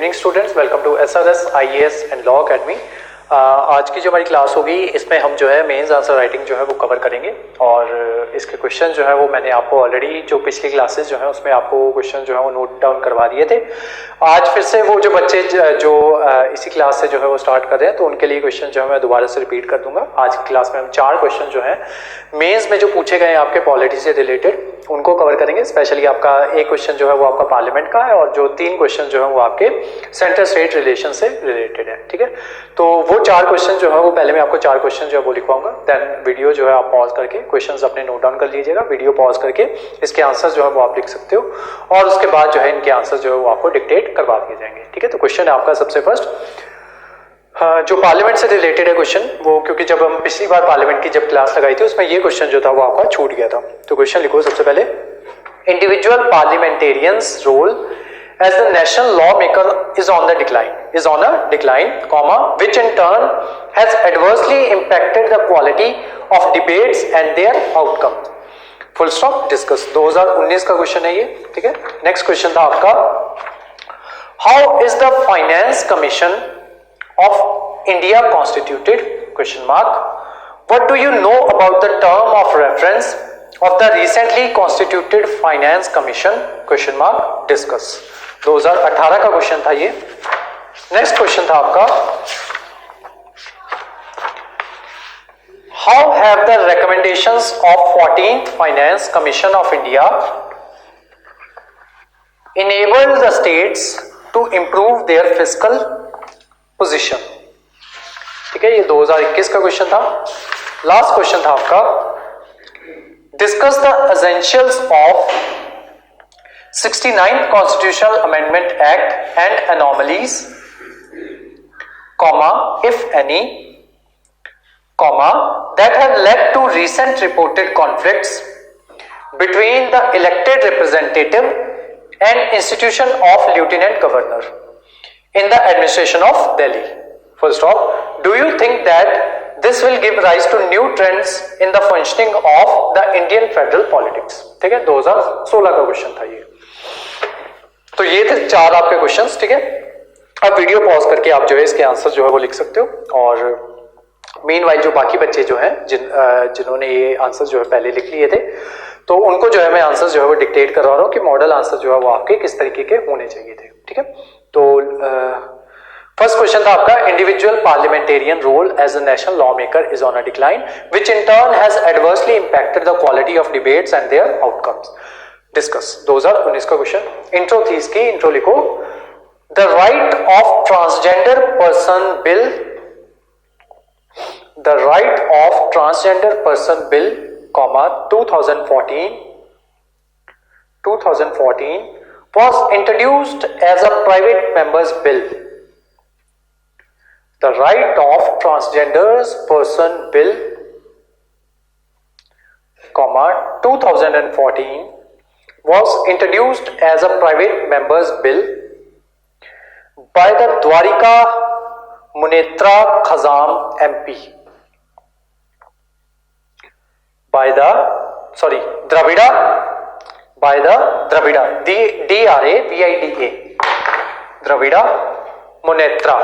Evening students, welcome to SRS IAS and law academy. आज की जो हमारी क्लास होगी इसमें हम जो है मेंस आंसर राइटिंग जो है वो कवर करेंगे और इसके क्वेश्चन जो है वो मैंने आपको ऑलरेडी जो पिछली क्लासेस जो है उसमें आपको क्वेश्चन जो है वो नोट डाउन करवा दिए थे। आज फिर से वो जो बच्चे जो इसी क्लास से जो है वो स्टार्ट कर रहे हैं तो उनके लिए क्वेश्चन जो है मैं दोबारा से रिपीट कर दूंगा। आज की क्लास में हम 4 क्वेश्चन जो है मेंस में जो पूछे गए आपके पॉलिटी से रिलेटेड उनको कवर करेंगे। स्पेशली आपका एक क्वेश्चन जो है वो आपका पार्लियामेंट का है और जो 3 क्वेश्चन जो है वो आपके सेंटर स्टेट रिलेशन से रिलेटेड है। ठीक है, तो वो 4 क्वेश्चन जो है वो पहले मैं आपको 4 क्वेश्चन जो है वो लिखवाऊंगा, देन वीडियो जो है आप पॉज करके क्वेश्चंस अपने नोट डाउन कर लीजिएगा। वीडियो पॉज करके इसके आंसर जो है वो आप लिख सकते हो और उसके बाद जो है इनके आंसर जो है वो आपको डिक्टेट करवा दिए जाएंगे। ठीक है, तो क्वेश्चन है आपका सबसे फर्स्ट जो पार्लियामेंट से रिलेटेड है क्वेश्चन, वो क्योंकि जब हम पिछली बार पार्लियामेंट की जब क्लास लगाई थी उसमें ये क्वेश्चन जो था वो आपका छूट गया था। तो क्वेश्चन लिखो सबसे पहले, individual parliamentarians role as the national lawmaker is on a decline, comma, which in turn has adversely impacted the quality of debates and their outcome. Full stop. Discuss. 2019 का क्वेश्चन है ये। ठीक है, नेक्स्ट क्वेश्चन था आपका, how is the finance commission of India constituted? Question mark. What do you know about the term of reference of the recently constituted finance commission? Question mark. Discuss. 2018 का question था ये। Next question था आपका, how have the recommendations of 14th finance commission of India enabled the states to improve their fiscal position? ठीक है, ये 2021 का question था। लास्ट क्वेश्चन था आपका, discuss the essentials of 69th Constitutional Amendment Act and anomalies, comma, if any, comma, that have led to recent reported conflicts between the elected representative and institution of Lieutenant Governor in the administration of Delhi. Full stop. Do you think that this will give rise to new trends in the functioning of the Indian federal politics? ठीक है, 2016 का question था ये। तो ये थे 4 आपके questions. ठीक है, अब वीडियो पॉज करके आप जो है इसके आंसर जो है वो लिख सकते हो और मीनवाइल जो बाकी बच्चे जो हैं जिन्होंने ये आंसर जो है पहले लिख लिए थे तो उनको जो है मैं आंसर जो है वो डिक्टेट करवा रहा हूँ कि मॉडल आंसर जो है वो आपके किस तरीके के होने चाहिए थे। ठीक है, तो फर्स्ट क्वेश्चन था आपका, individual parliamentarian role as a national law maker is on a decline which in turn has adversely impacted the quality of debates and their outcomes. Discuss. 2019 का क्वेश्चन। इंट्रो थी इसकी, इंट्रो लिखो, the right of transgender person bill, the right of transgender person bill, comma, 2014 was introduced as a private member's bill. The right of transgenders person bill, comma, 2014 was introduced as a private member's bill by the Dwarika Munetra Khazam MP, by the Dravida D-R-A-V-I-D-A Dravida Munetra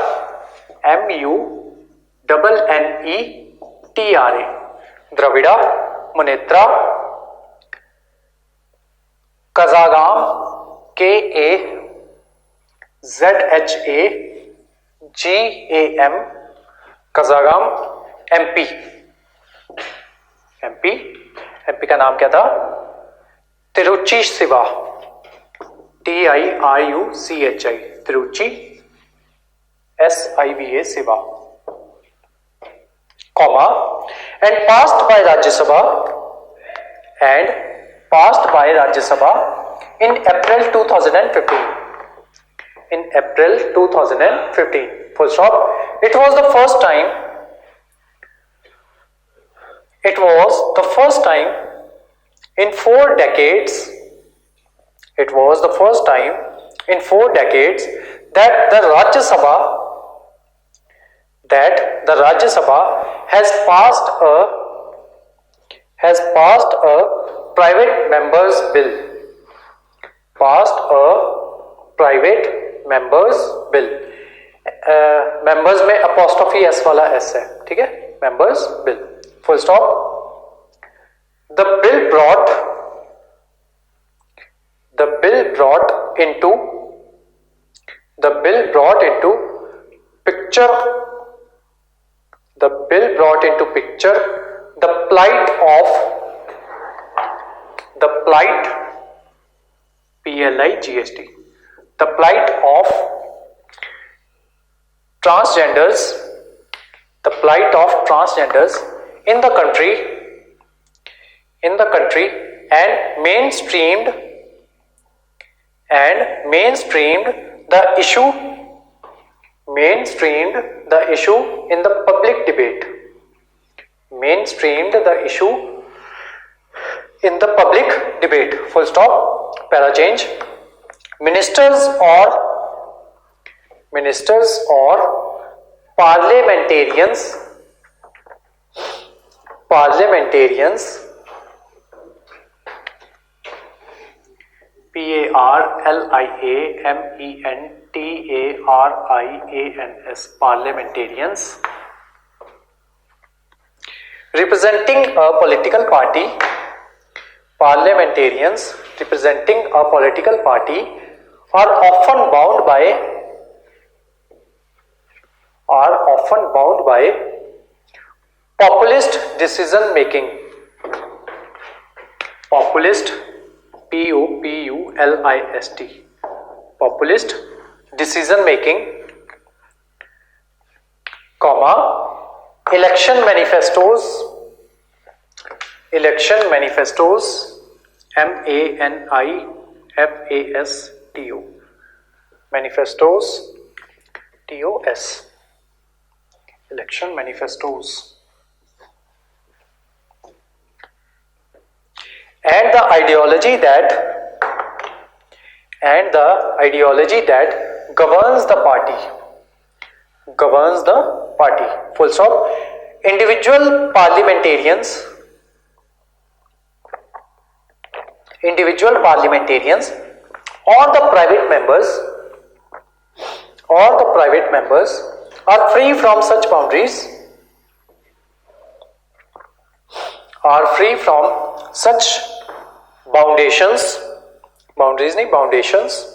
M-U-N-N-E-T-R-A Dravida Munetra Kazagam K-A-Z-H-A-G-A-M Kazagam MP का नाम क्या था? Tiruchi Shiva, T-I-R-U-C-H-I, Tiruchi S-I-V-A Shiva, comma, and passed by Rajya Sabha in April 2015. Full stop. It was the first time in 4 decades that the Rajya Sabha has passed a private member's bill. Members bill, members में apostrophe S वाला S है, ठीक है, members bill, full stop. The bill brought picture the plight PLIGST, the plight of transgenders in the country and mainstreamed the issue in the public debate, full stop, para change। ministers or parliamentarians parliamentarians representing a political party are often bound by populist decision making, populist decision making, comma, election manifestos manifestos election manifestos, and the ideology that governs the party, full stop। individual parliamentarians or the private members are free from such boundaries, foundations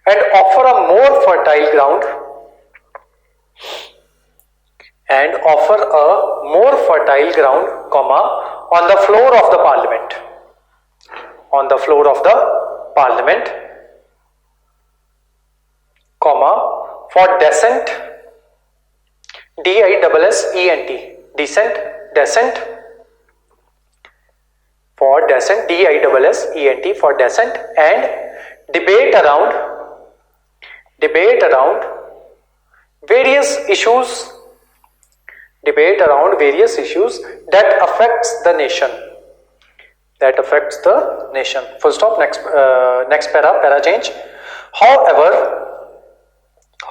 and offer a more fertile ground comma, on the floor of the parliament comma, for decent DISSENT decent for decent and debate around various issues that affects the nation, full stop। next para change।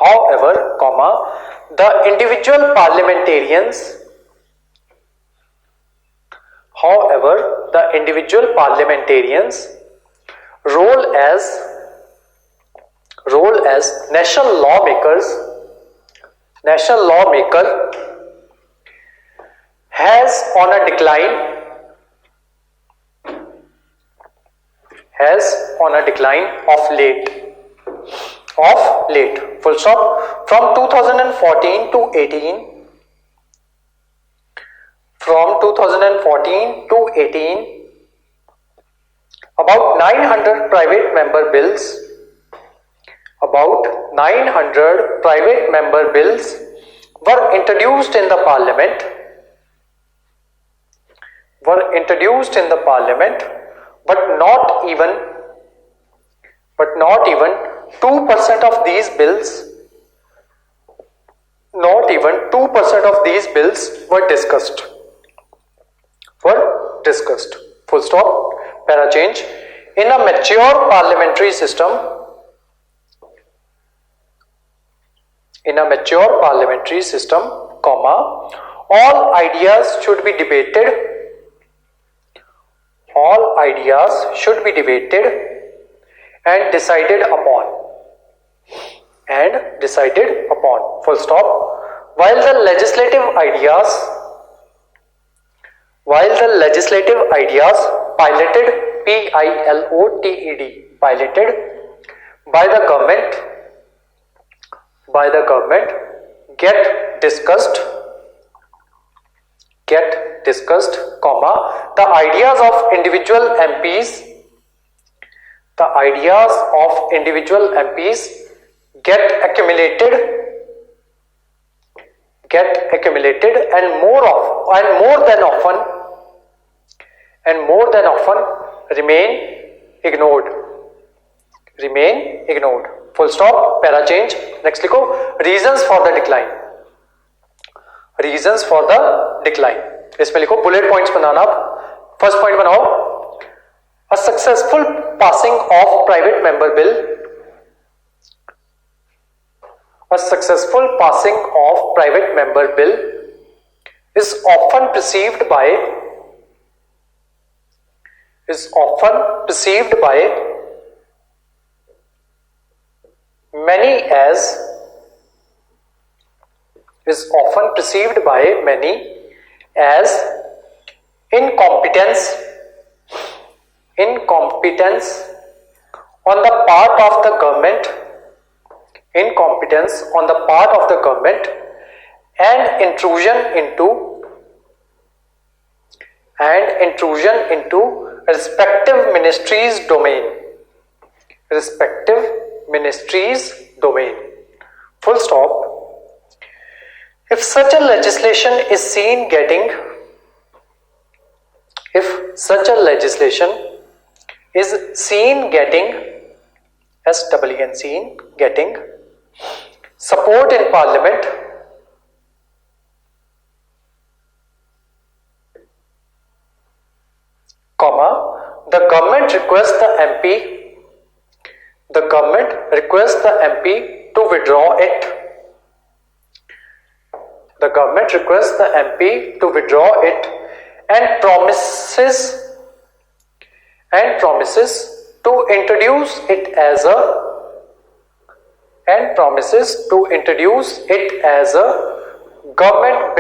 however comma, the individual parliamentarians role as national lawmaker has on a decline of late, full stop। from 2014 to 18 about 900 private member bills were introduced in the parliament, but not even 2% of these bills were discussed, full stop, para change। in a mature parliamentary system comma, all ideas should be debated and decided upon and decided upon. Full stop. While the legislative ideas piloted, P-I-L-O-T-E-D, piloted by the government get discussed, comma, the ideas of individual MPs get accumulated and more than often remain ignored. Full stop. Para change. Next लिखो, reasons for the decline. इसमें लिखो bullet points बनाना. First point बनाओ, a successful passing of private member bill is often perceived by many as incompetence on the part of the government and intrusion into respective ministries domain. Full stop. If such a legislation is seen getting support in parliament, comma, the government requests the MP to withdraw it. And promises to introduce it as a government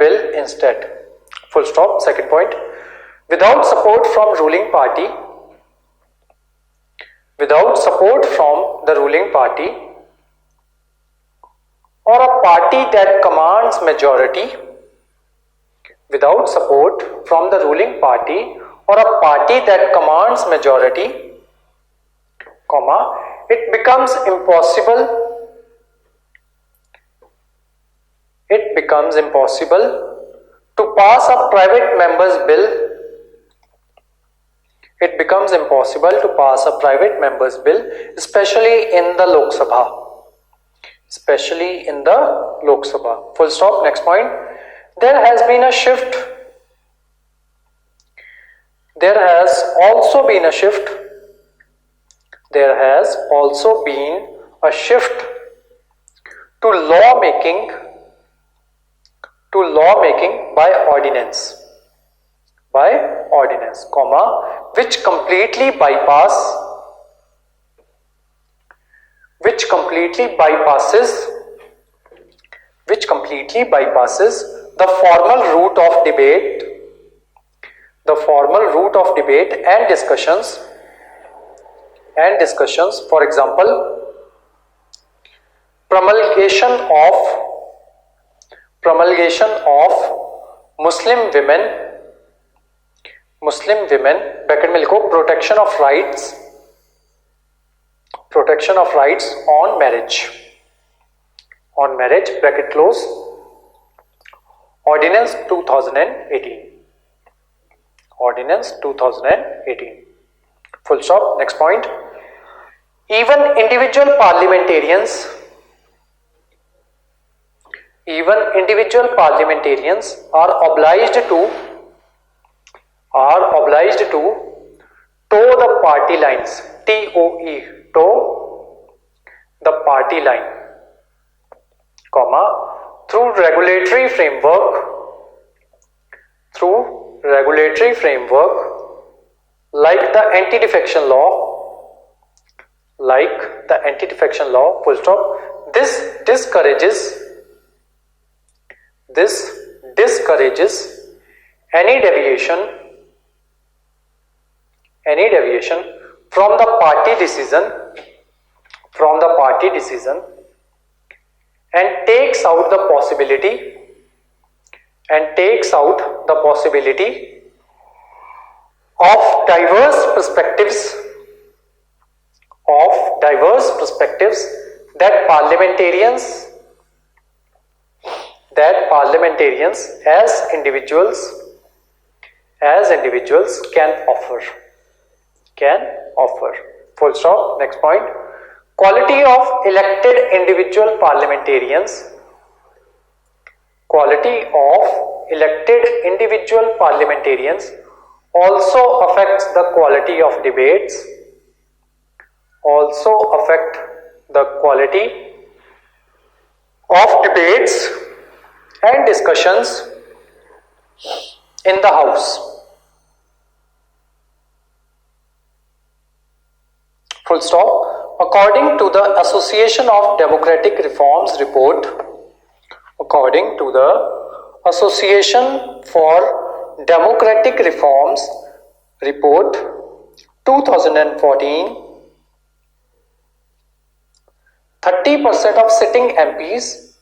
bill instead. Full stop. Second point. Without support from the ruling party or a party that commands majority, comma, it becomes impossible to pass a private member's bill. Especially in the Lok Sabha. Full stop. Next point. There has also been a shift to lawmaking by ordinance, comma, which completely bypasses the formal route of debate and discussions. For example, promulgation of Muslim women bracket में लिखो protection of rights on marriage bracket close. Ordinance 2018. Full stop. Next point. Even individual parliamentarians are obliged to toe the party lines. TOE, toe the party line, comma, through regulatory framework through regulatory framework like the anti-defection law, full stop. This discourages any deviation from the party decision and takes out the possibility of diverse perspectives that parliamentarians as individuals can offer. Full stop. Next point. Quality of elected individual parliamentarians also affects the quality of debates, and discussions in the House. Full stop. According to the Association of Democratic Reforms report, according to the Association for Democratic Reforms report 2014, 30% of sitting MPs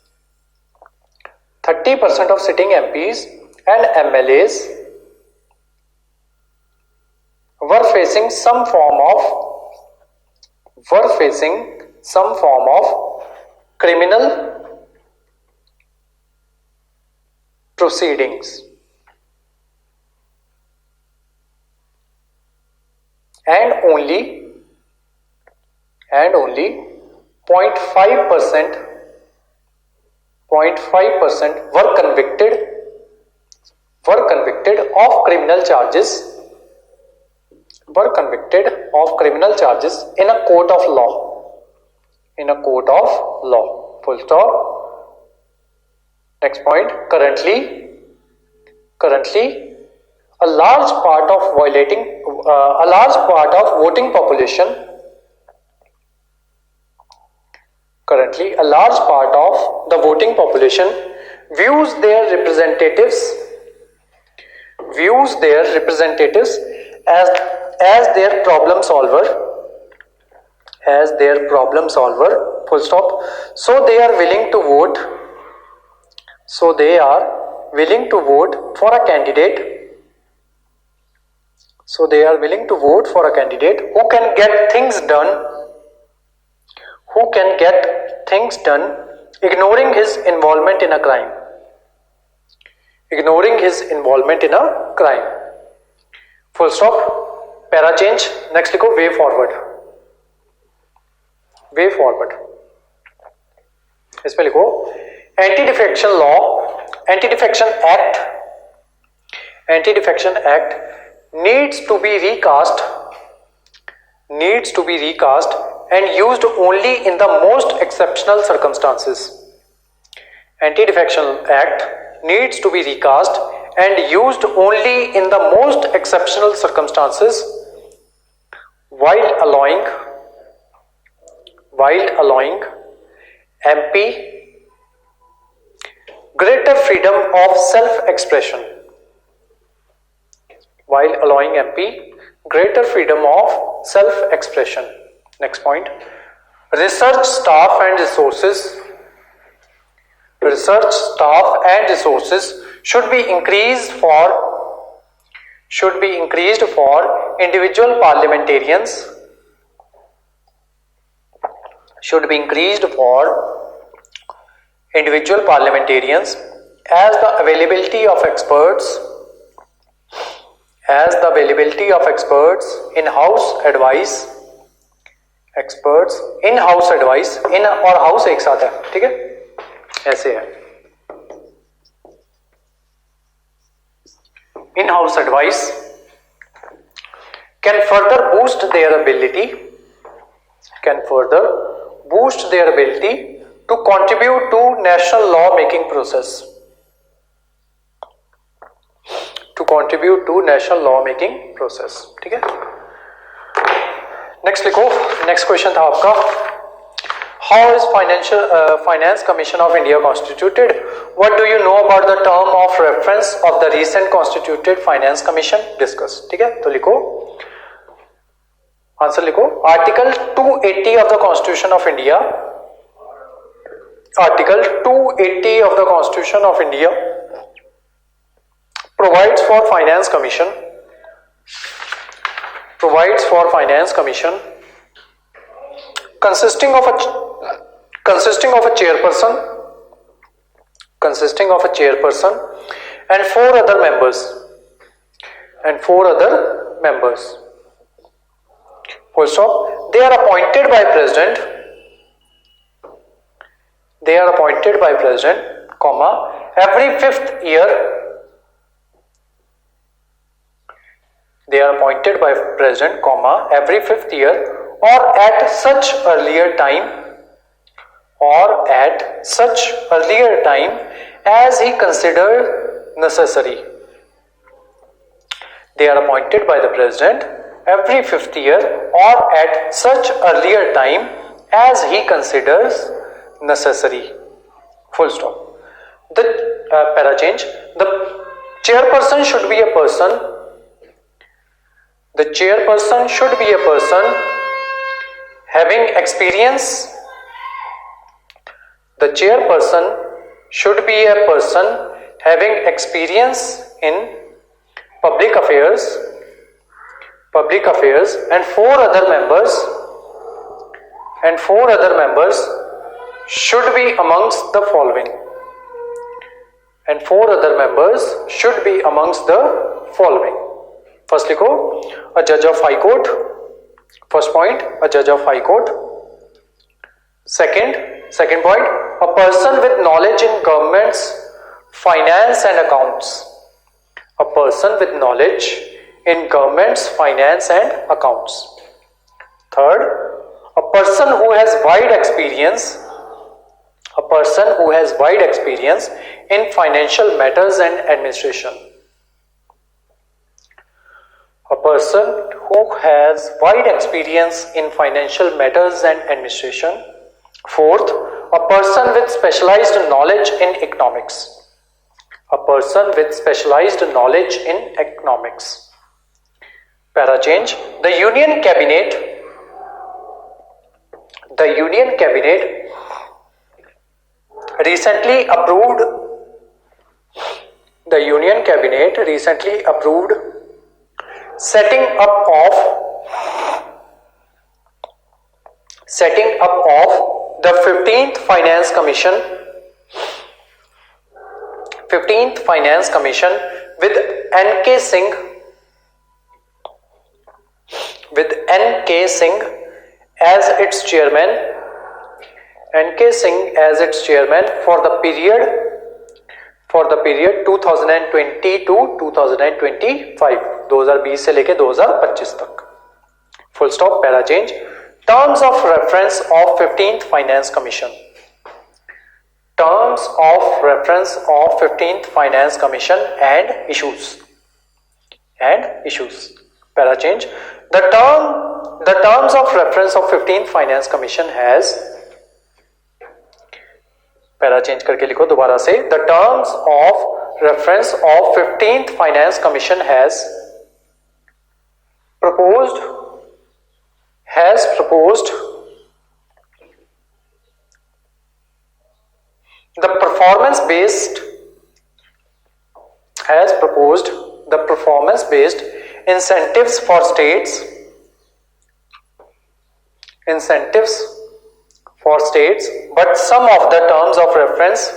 and MLAs were facing some form of criminal proceedings, and only 0.5% were convicted of criminal charges in a court of law. Full stop. Next point. Currently a large part of voting population views their representatives as their problem solver, full stop. So they are willing to vote for a candidate who can get things done ignoring his involvement in a crime. Full stop. Para change. Next लिखो way forward. इसमें लिखो Anti-Defection Act needs to be recast and used only in the most exceptional circumstances. Anti-Defection Act needs to be recast and used only in the most exceptional circumstances while allowing MP greater freedom of self-expression. Next point. Research staff and resources should be increased for individual parliamentarians as the availability of experts in-house advice in और house एक साथ है, ठीक है, ऐसे है. In-house advice can further boost their ability to contribute to national law making process. Contribute to national law making process. ठीक है, नेक्स्ट लिखो। नेक्स्ट क्वेश्चन था आपका, how is finance commission of India constituted? What do you know about the term of reference of the recent constituted finance commission? Discuss. ठीक है, तो लिखो, answer लिखो। Article 280 of the constitution of India, article 280 of the constitution of India provides for finance commission, provides for finance commission consisting of a chairperson, consisting of a chairperson and four other members, and four other members, full stop. They are appointed by president, they are appointed by president, comma, every 5th year. They are appointed by president, comma, every 5th year or at such earlier time, or at such earlier time as he considered necessary. They are appointed by the president every 5th year or at such earlier time as he considers necessary. Full stop. The para change. The chairperson should be a person. The chairperson should be a person having experience. The chairperson should be a person having experience in public affairs, and four other members should be amongst the following. And four other members should be amongst the following. First लिखो, a judge of high court. First point, a judge of high court. Second point, a person with knowledge in government's finance and accounts. A person with knowledge in government's finance and accounts. Third, a person who has wide experience. A person who has wide experience in financial matters and administration. A person who has wide experience in financial matters and administration. Fourth, a person with specialized knowledge in economics. A person with specialized knowledge in economics. Para change. The Union Cabinet recently approved setting up of the 15th Finance Commission with N.K. Singh as its chairman. N.K. Singh as its chairman for the period 2020 to 2025, 2020 से लेके 2025 तक. Full stop. Para change. Terms of reference of 15th Finance Commission. Terms of reference of 15th Finance Commission and issues. Para change. The terms of reference of 15th Finance Commission has. Para change करके लिखो दोबारा से. The terms of reference of 15th Finance Commission has proposed the performance based incentives for states, but some of the terms of reference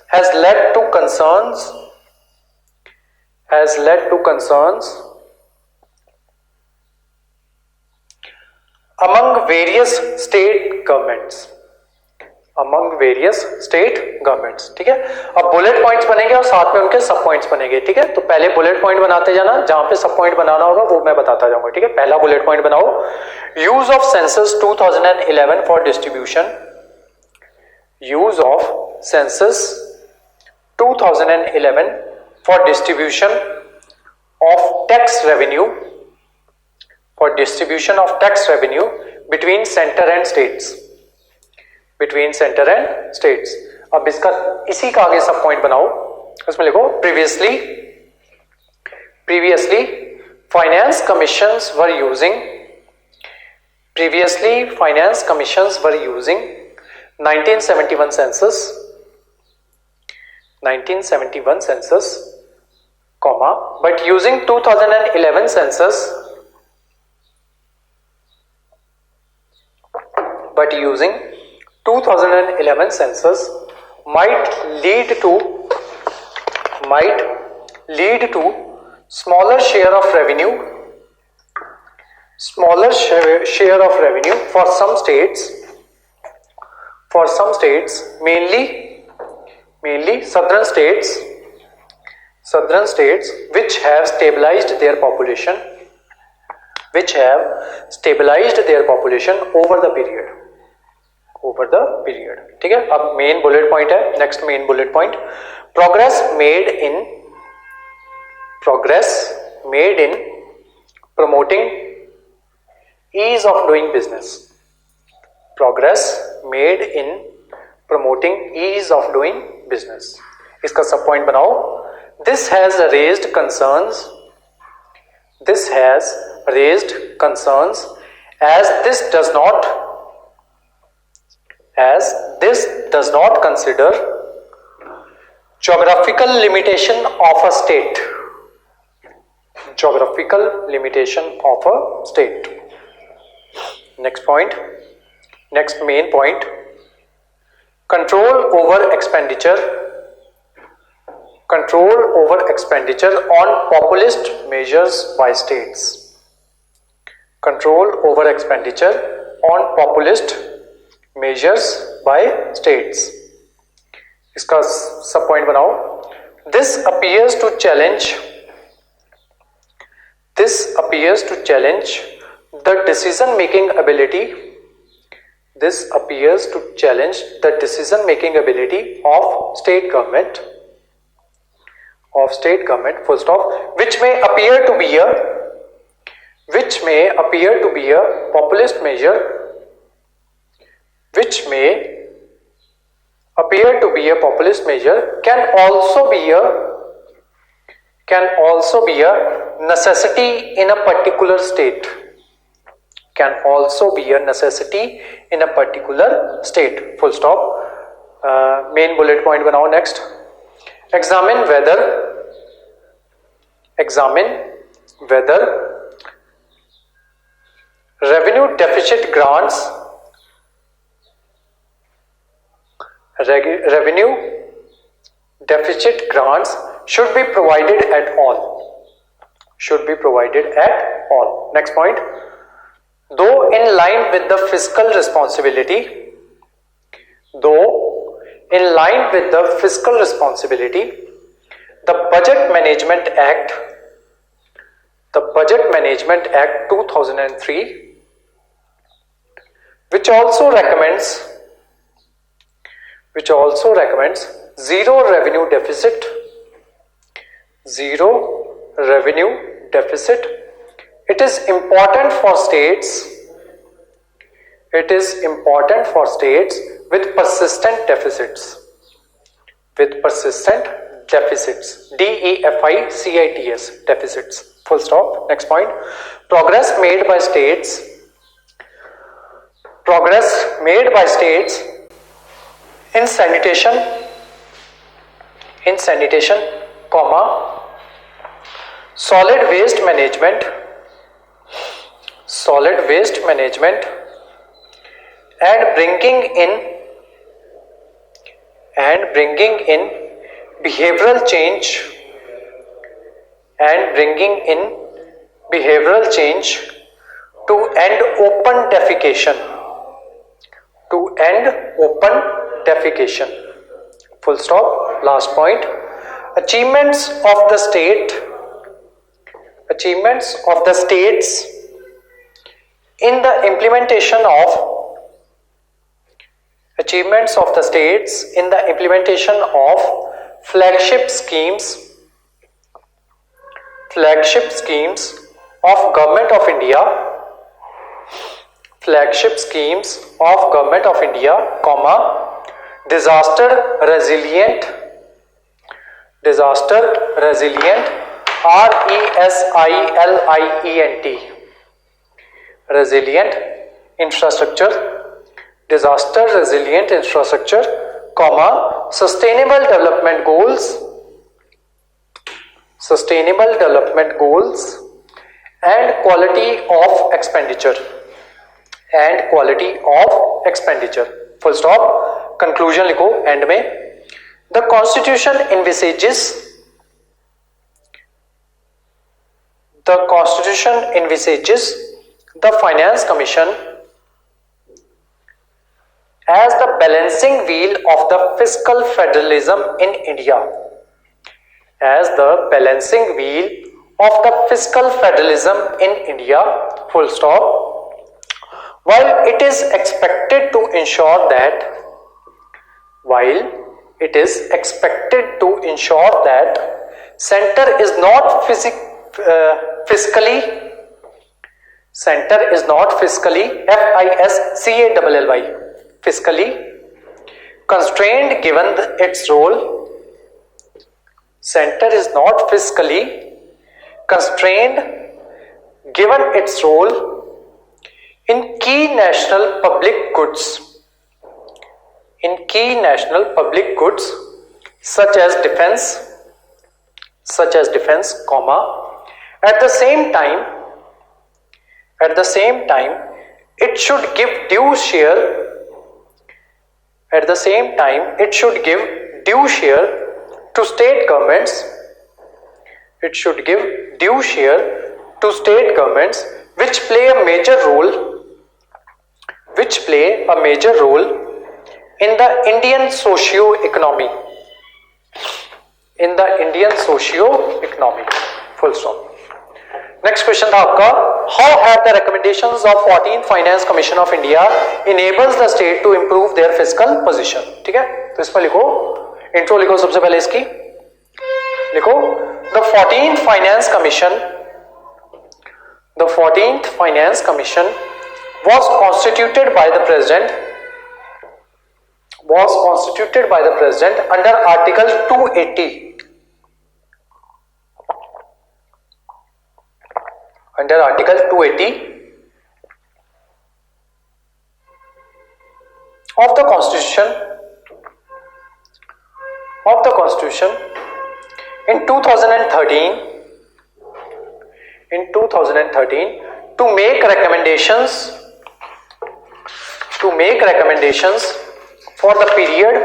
has led to concerns among various state governments. ठीक है, अब bullet points बनेंगे और साथ में उनके सब points बनेंगे. ठीक है, तो पहले बुलेट पॉइंट बनाते जाना, जहां पे सब पॉइंट बनाना होगा वो मैं बताता जाऊंगा. ठीक है, पहला बुलेट पॉइंट बनाओ. Use of census 2011 for distribution. Use of census 2011 for distribution of tax revenue between center and states, अब इसका इसी का आगे सब पॉइंट बनाओ, उसमें लिखो previously finance commissions were using 1971 census, comma, but using 2011 census might lead to smaller share of revenue for some states, mainly southern states which have stabilized their population over the period. ठीक है, अब main bullet point है, next main bullet point, progress made in promoting ease of doing business. इसका सब point बनाओ. This has raised concerns as this does not consider geographical limitation of a state. Next main point, control over expenditure on populist measures by states. इसका सब point बनाओ. This appears to challenge the decision making ability of state government, full stop, which may appear to be a populist measure, can also be a necessity in a particular state. Full stop. Main bullet point बनाओ. Next, examine whether revenue deficit grants should be provided at all. Next point, though in line with the fiscal responsibility, the Budget Management Act 2003, which also recommends zero revenue deficit. It is important for states with persistent deficits. DEFICITS deficits. Full stop. Next point, progress made by states in sanitation, comma, solid waste management and bringing in behavioral change to end open defecation. Full stop. Last point, achievements of the states in the implementation of flagship schemes of government of India, flagship schemes of government of India, comma, disaster resilient RESILIENT resilient infrastructure, disaster resilient infrastructure, comma, sustainable development goals and quality of expenditure, full stop. Conclusion लिखो and में. The constitution envisages the finance commission as the balancing wheel of the fiscal federalism in India, full stop. While it is expected to ensure that center is not fiscally fiscally constrained given its role, center is not fiscally constrained given its role in key national public goods, such as defense, comma, at the same time it should give due share to state governments, which play a major role in the Indian socio-economy, full stop. Next question था आपका, how have the recommendations of 14th finance commission of India enables the state to improve their fiscal position. ठीक है, तो इसमें लिखो, intro लिखो सबसे पहले इसकी, लिखो the 14th finance commission was constituted by the president under article 280 of the constitution in 2013 to make recommendations for the period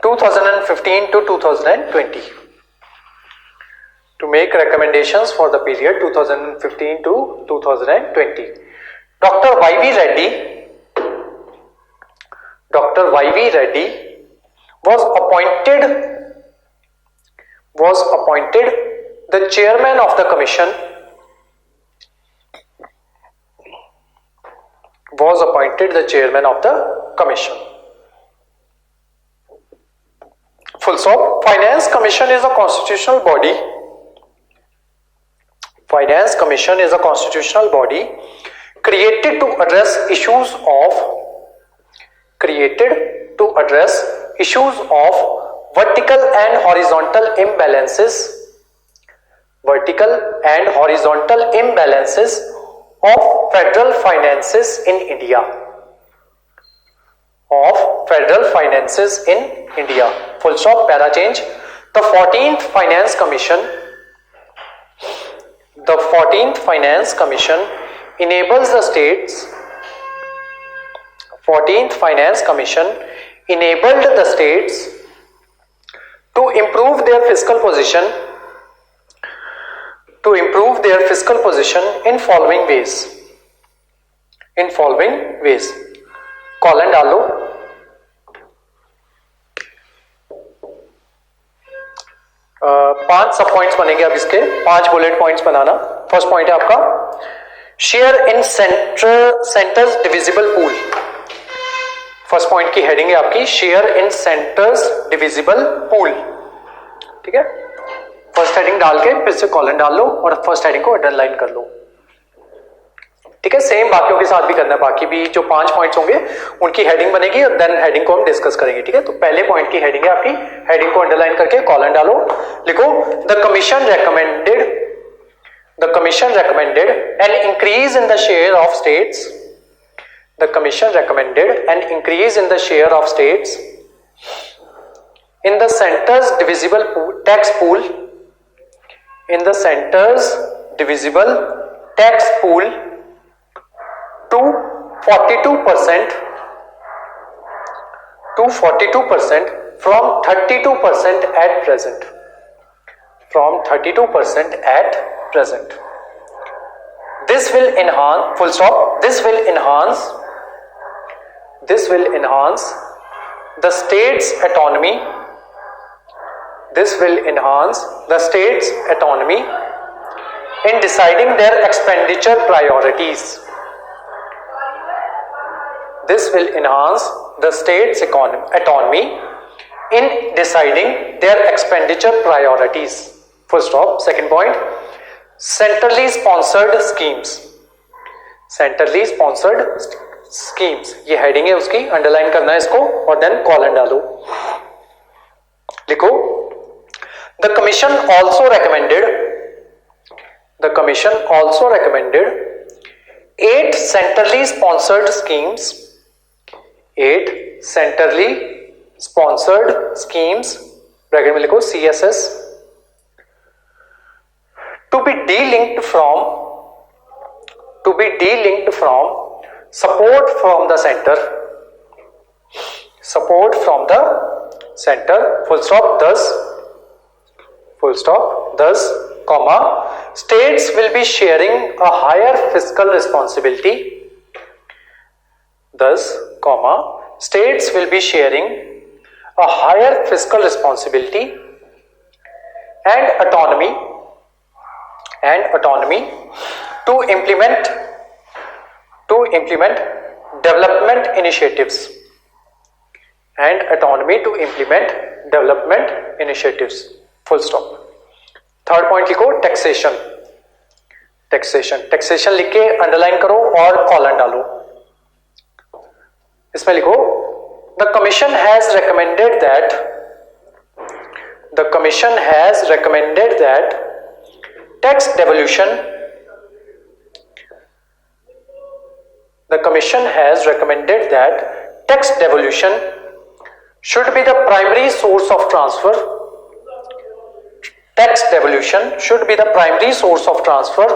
2015 to 2020, Dr. Y.V. Reddy was appointed the chairman of the commission, full stop. Finance Commission is a constitutional body created to address issues of vertical and horizontal imbalances of federal finances in India. Full stop. Para change. The 14th Finance Commission enables the states. 14th Finance Commission enabled the states to improve their fiscal position in following ways. Colon डाल लो. पांच सब points बनेंगे अब इसके, 5 bullet points बनाना. First point है आपका, share in centres divisible pool. First point की heading है आपकी share in centres divisible pool. ठीक है, फर्स्ट हेडिंग डाल के फिर से कॉलन डाल लो और फर्स्ट हेडिंग को अंडरलाइन कर लो। ठीक है, सेम बाकियों के साथ भी करना है, बाकी भी जो 5 पॉइंट्स होंगे उनकी हेडिंग बनेगी और देन हेडिंग को हम डिस्कस करेंगे। ठीक है, तो पहले पॉइंट की हेडिंग है आपकी, हेडिंग को अंडरलाइन करके कॉलन डालो, लिखो the commission recommended an increase in the share of states. The commission recommended an increase in the share of states in the center's divisible tax pool. In the center's divisible tax pool to 42% from 32% at present. From 32% at present. This will enhance, full stop, this will enhance the state's autonomy. This will enhance the state's autonomy in deciding their expenditure priorities. This will enhance the state's autonomy in deciding their expenditure priorities. Full stop. Second point, centrally sponsored schemes. Centrally sponsored schemes, ये heading है उसकी, underline करना है इसको और then colon डालो, लिखो the commission also recommended 8 centrally sponsored schemes, 8 centrally sponsored schemes, bracket में लिखो CSS, to be de-linked from support from the center, full stop, thus, comma, states will be sharing a higher fiscal responsibility, thus, comma, states will be sharing a higher fiscal responsibility and autonomy to implement development initiatives, full stop. Third point लिखो taxation लिख के underline करो और colon डालो, इसमें लिखो the commission has recommended that tax devolution should be the primary source of transfer. Tax devolution should be the primary source of transfer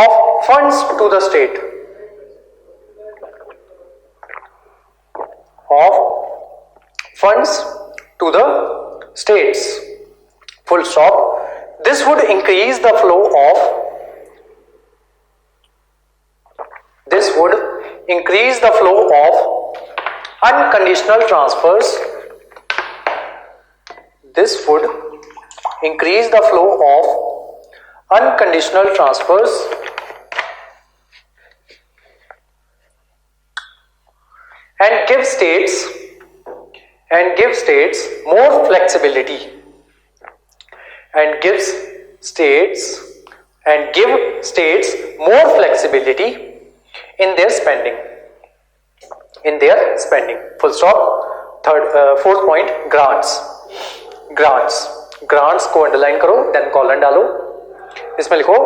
of funds to the state. Full stop. This would increase the flow of unconditional transfers. This would increase the flow of unconditional transfers and give states more flexibility in their spending. Full stop. Fourth point, grants को underline करो, then colon डालो, इसमें लिखो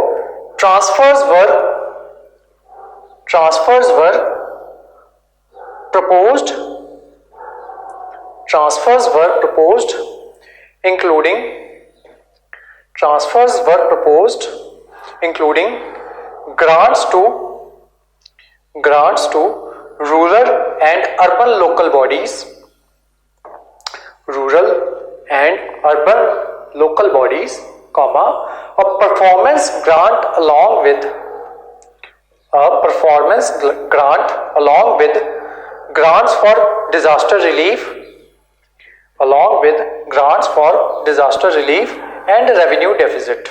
transverse were proposed including grants to rural and urban local bodies, comma, a performance grant along with grants for disaster relief and revenue deficit.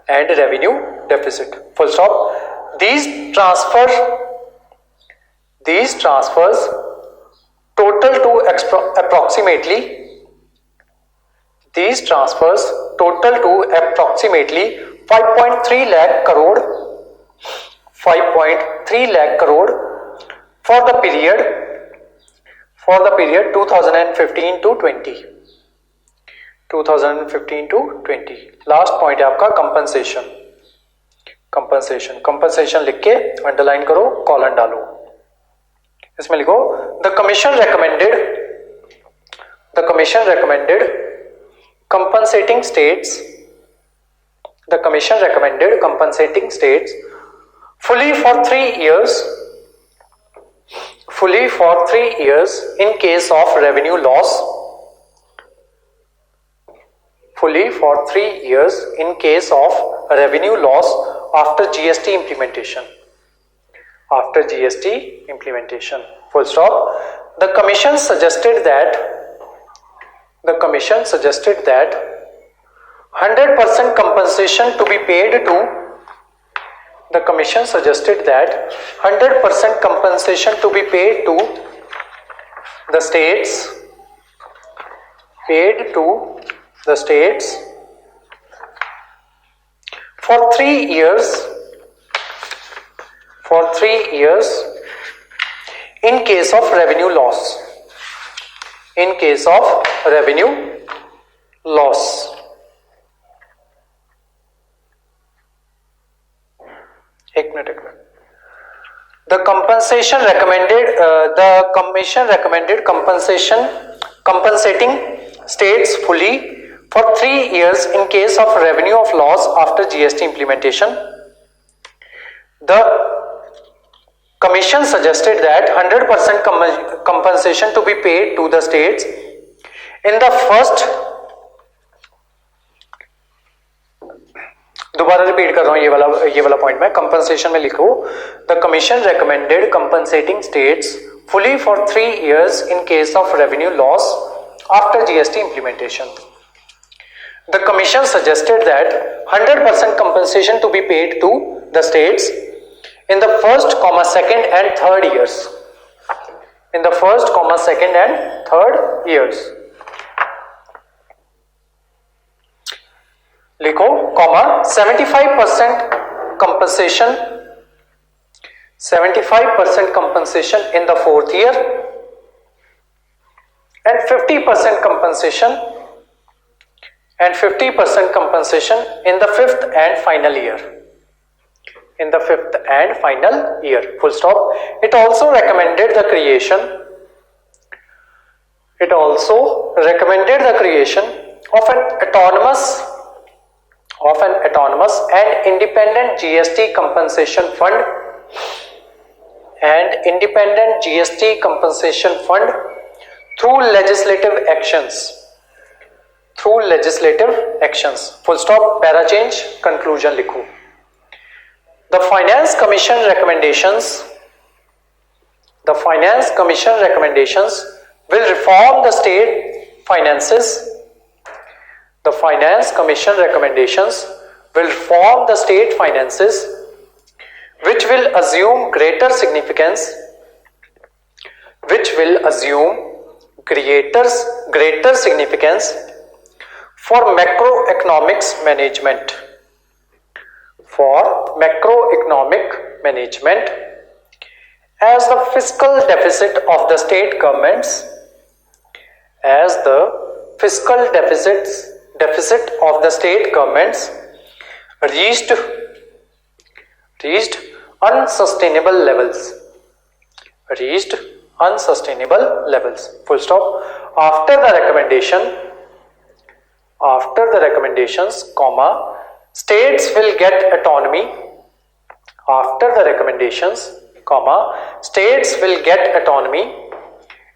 and revenue deficit. Full stop. These transfers total to approximately 5.3 lakh crore 5.3 lakh crore for the period 2015 to 20. Last point है आपका compensation लिख के underline करो, colon डालो. इसमें लिखो the commission recommended compensating states fully for 3 years in case of revenue loss after GST implementation. Full stop. The commission suggested that 100% compensation to be paid to the states for 3 years in case of revenue loss. एक minute. The commission recommended compensating states fully for 3 years in case of revenue of loss after GST implementation. The commission suggested that 100% compensation to be paid to the states in the first. दोबारा repeat कर रहा हूं ये वाला point में. Compensation में लिखो the commission recommended compensating states fully for 3 years in case of revenue loss after GST implementation. The commission suggested that 100% compensation to be paid to the states in the first, second and third years. लिखो 75% compensation in the 4th year and 50% compensation in the 5th and final year. Full stop. It also recommended the creation of an autonomous and independent GST compensation fund through legislative actions. Full stop. Para change. Conclusion likho. The Finance Commission recommendations will reform the state finances. The Finance Commission recommendations will reform the state finances, which will assume greater significance for macroeconomic management as the fiscal deficit of the state governments reached unsustainable levels. Full stop. After the recommendations, states will get autonomy.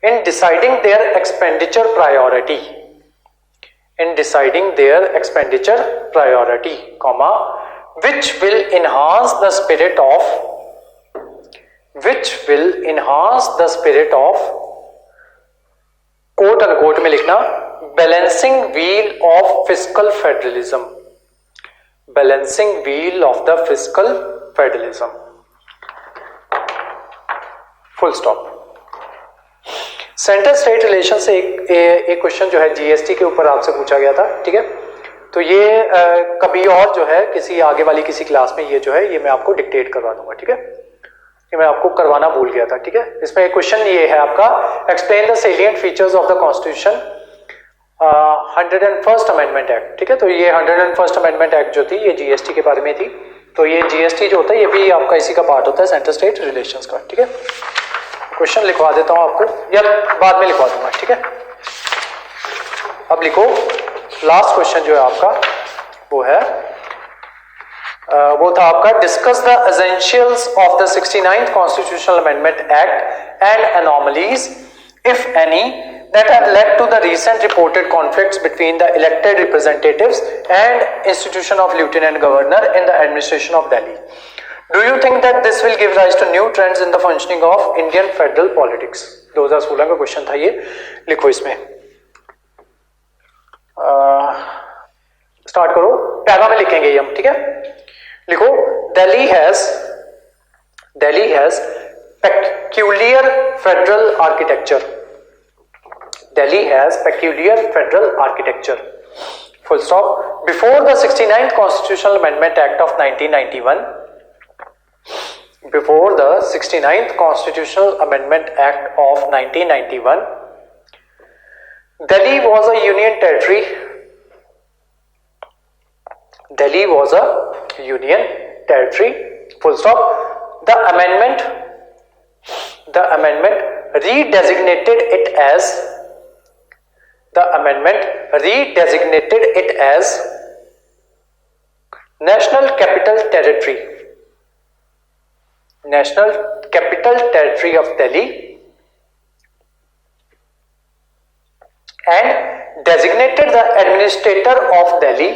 In deciding their expenditure priority, which will enhance the spirit of quote unquote में लिखना balancing wheel of fiscal federalism. Balancing wheel of the fiscal federalism, full stop. Centre state relation से एक question जो है GST के ऊपर आपसे पूछा गया था, ठीक है। तो ये कभी और जो है किसी आगे वाली किसी क्लास में ये जो है ये मैं आपको डिक्टेट करवा दूंगा, ठीक है। ये मैं आपको करवाना भूल गया था, ठीक है। इसमें एक क्वेश्चन ये है आपका, explain the salient features of the constitution 101st amendment act, ठीक है। तो ये 101st अमेंडमेंट एक्ट जो थी ये जीएसटी के बारे में थी। तो ये जीएसटी जो होता है ये भी आपका इसी का पार्ट होता है, सेंटर स्टेट रिलेशंस का, ठीक है। क्वेश्चन लिखवा देता हूं आपको या बाद में लिखवा दूंगा, ठीक है। अब लिखो, लास्ट क्वेश्चन जो है आपका वो है वो था आपका, discuss the essentials of the 69th constitutional amendment act and anomalies if any that have led to the recent reported conflicts between the elected representatives and institution of lieutenant governor in the administration of Delhi. Do you think that this will give rise to new trends in the functioning of Indian federal politics? 2016 का question था ये, लिखो इसमें। Start करो, para में लिखेंगे ये हम, ठीक है। लिखो, Delhi has peculiar federal architecture. Delhi has peculiar federal architecture. Full stop. Before the 69th Constitutional Amendment Act of 1991, before the 69th Constitutional Amendment Act of 1991, Delhi was a union territory. Delhi was a union territory. Full stop. The amendment redesignated it as National Capital Territory. National Capital Territory of Delhi, and designated the administrator of Delhi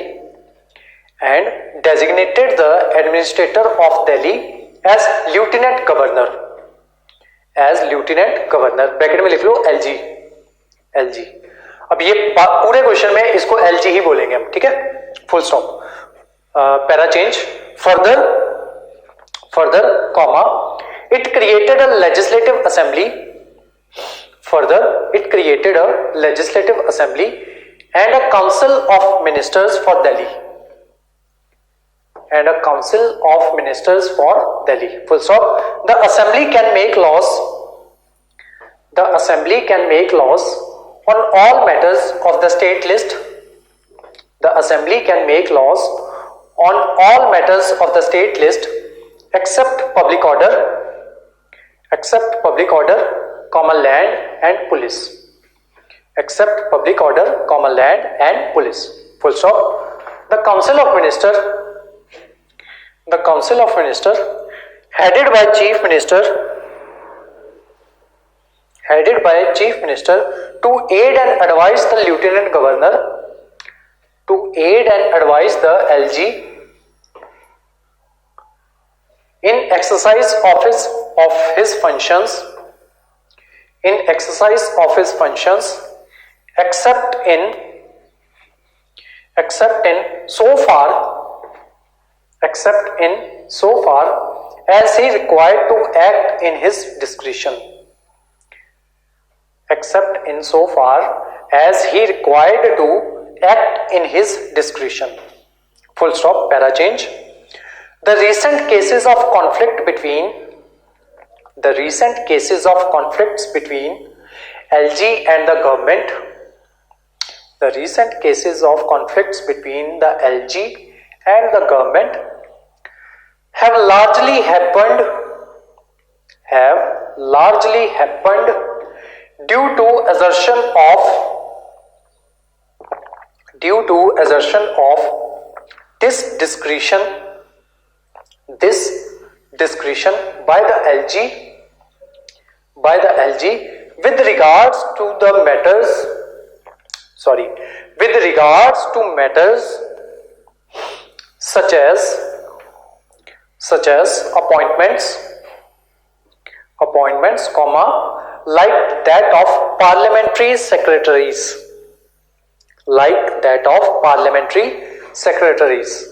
as Lieutenant Governor. Bracket में लिख लो LG। अब ये पूरे question में इसको LG ही बोलेंगे हम, ठीक है। Full stop, para change, further comma, it created a legislative assembly and a council of ministers for Delhi. Full stop. The assembly can make laws on all matters of the state list. Except public order, common land and police. Full stop. The council of minister headed by chief minister to aid and advise the lieutenant governor, LG in exercise of his functions, except in so far as he required to act in his discretion. Full stop, para change. The recent cases of conflicts between LG and the government, have largely happened due to assertion of this discretion by the LG with regards to matters such as appointments, like that of parliamentary secretaries.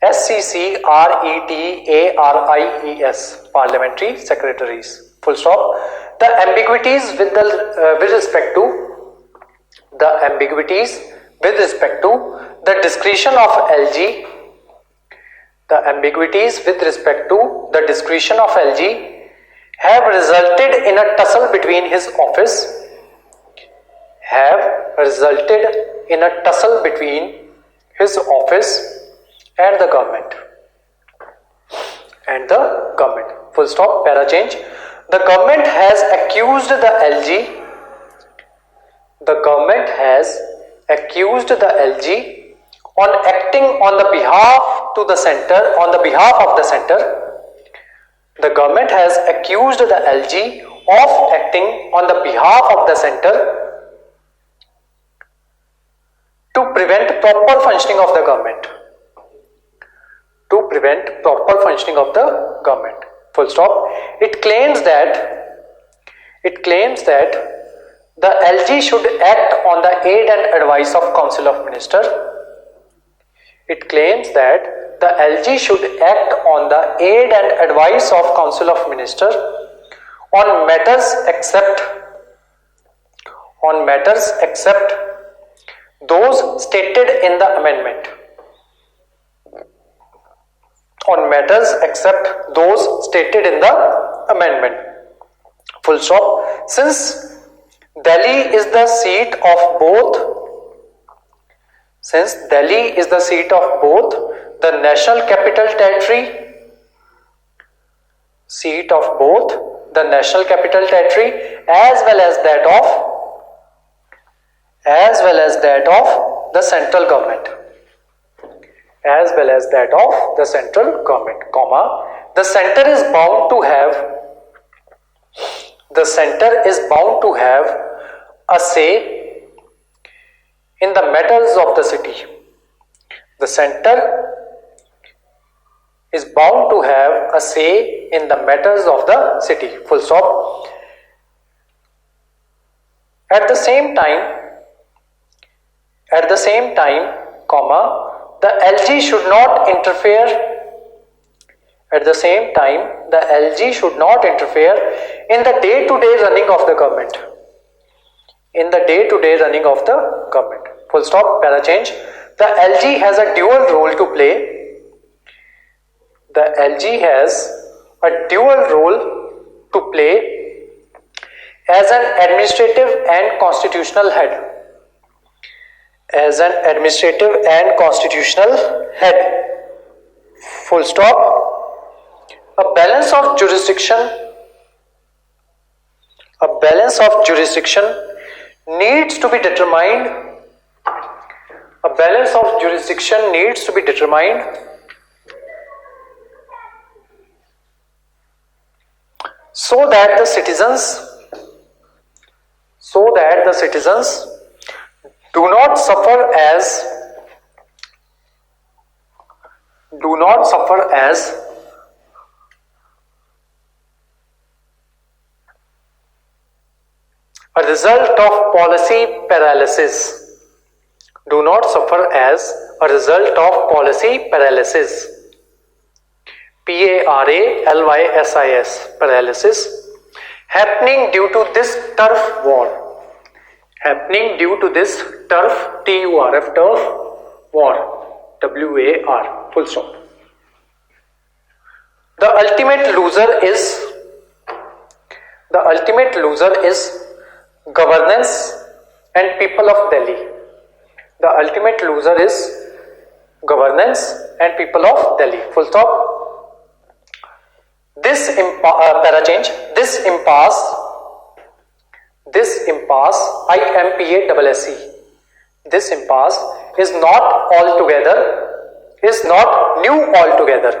SCCRETARIES, parliamentary secretaries. Full stop. The ambiguities with respect to the discretion of LG. The ambiguities with respect to the discretion of LG have resulted in a tussle between his office. Have resulted in a tussle between his office and the government. Full stop. Para change. The government has accused the LG. The government has accused the LG on acting on the behalf to the center, on the behalf of the center. The government has accused the LG of acting on the behalf of the center to prevent proper functioning of the government. To prevent proper functioning of the government. Full stop. It claims that the LG should act on the aid and advice of Council of Ministers. It claims that the LG should act on the aid and advice of Council of Ministers on matters except those stated in the amendment. On matters except those stated in the amendment. Full stop. Since Delhi is the seat of both the National Capital Territory, as well as that of the central government. The center is bound to have a say in the matters of the city. The center is bound to have a say in the matters of the city. Full stop. At the same time, the LG should not interfere. At the same time, the LG should not interfere in the day-to-day running of the government. Full stop. Para change. The LG has a dual role to play. As an administrative and constitutional head. Full stop. A balance of jurisdiction needs to be determined. So that the citizens do not suffer as a result of policy paralysis. PARALYSIS, paralysis, happening due to this turf war. TURF war. WAR. Full stop. The ultimate loser is governance and people of Delhi. Full stop. This impasse, IMPASSE, this impasse is not new altogether.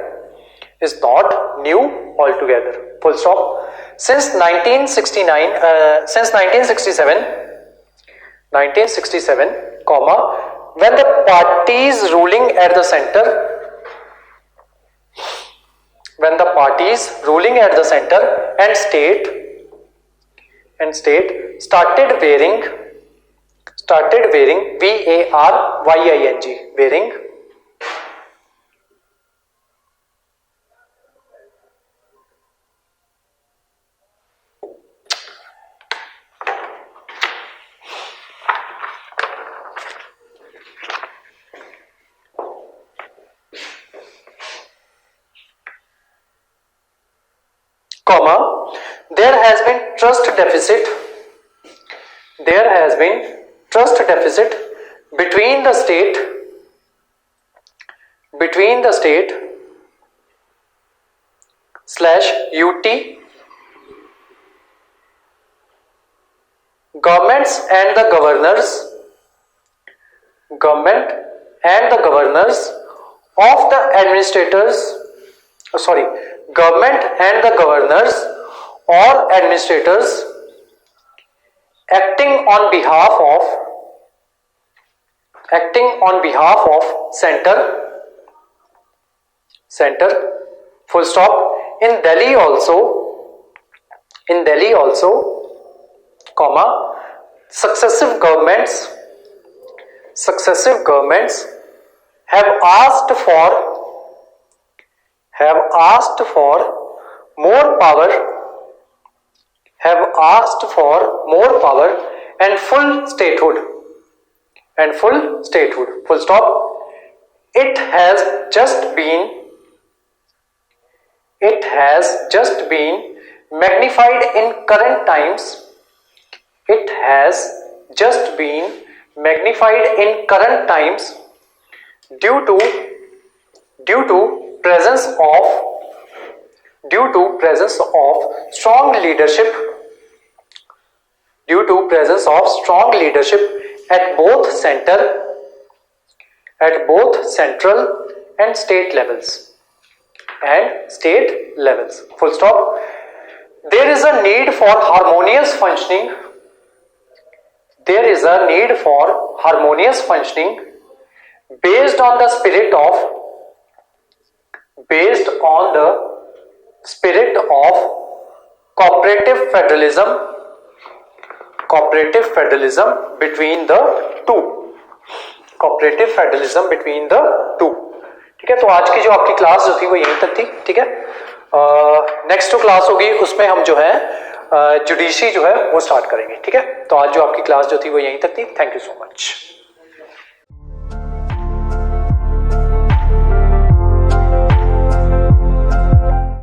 Full stop. Since 1967, when the parties ruling at the center and state started wearing VARYING, comma, there has been trust deficit between the state slash UT, government and the governors of the administrators, government and the governors or administrators acting on behalf of center, full stop. In Delhi also, comma, successive governments have asked for more power and full statehood, full stop. It has just been magnified in current times, due to presence of strong leadership at both central and state levels, full stop. There is a need for harmonious functioning based on the spirit of cooperative federalism between the two, ठीक है। तो आज की जो आपकी class जो थी वो यहीं तक थी, ठीक है। नेक्स्ट जो क्लास होगी उसमें हम जो है जुडिशरी जो है वो स्टार्ट करेंगे, ठीक है। तो आज जो आपकी क्लास जो थी वो यहीं तक थी। Thank you so much.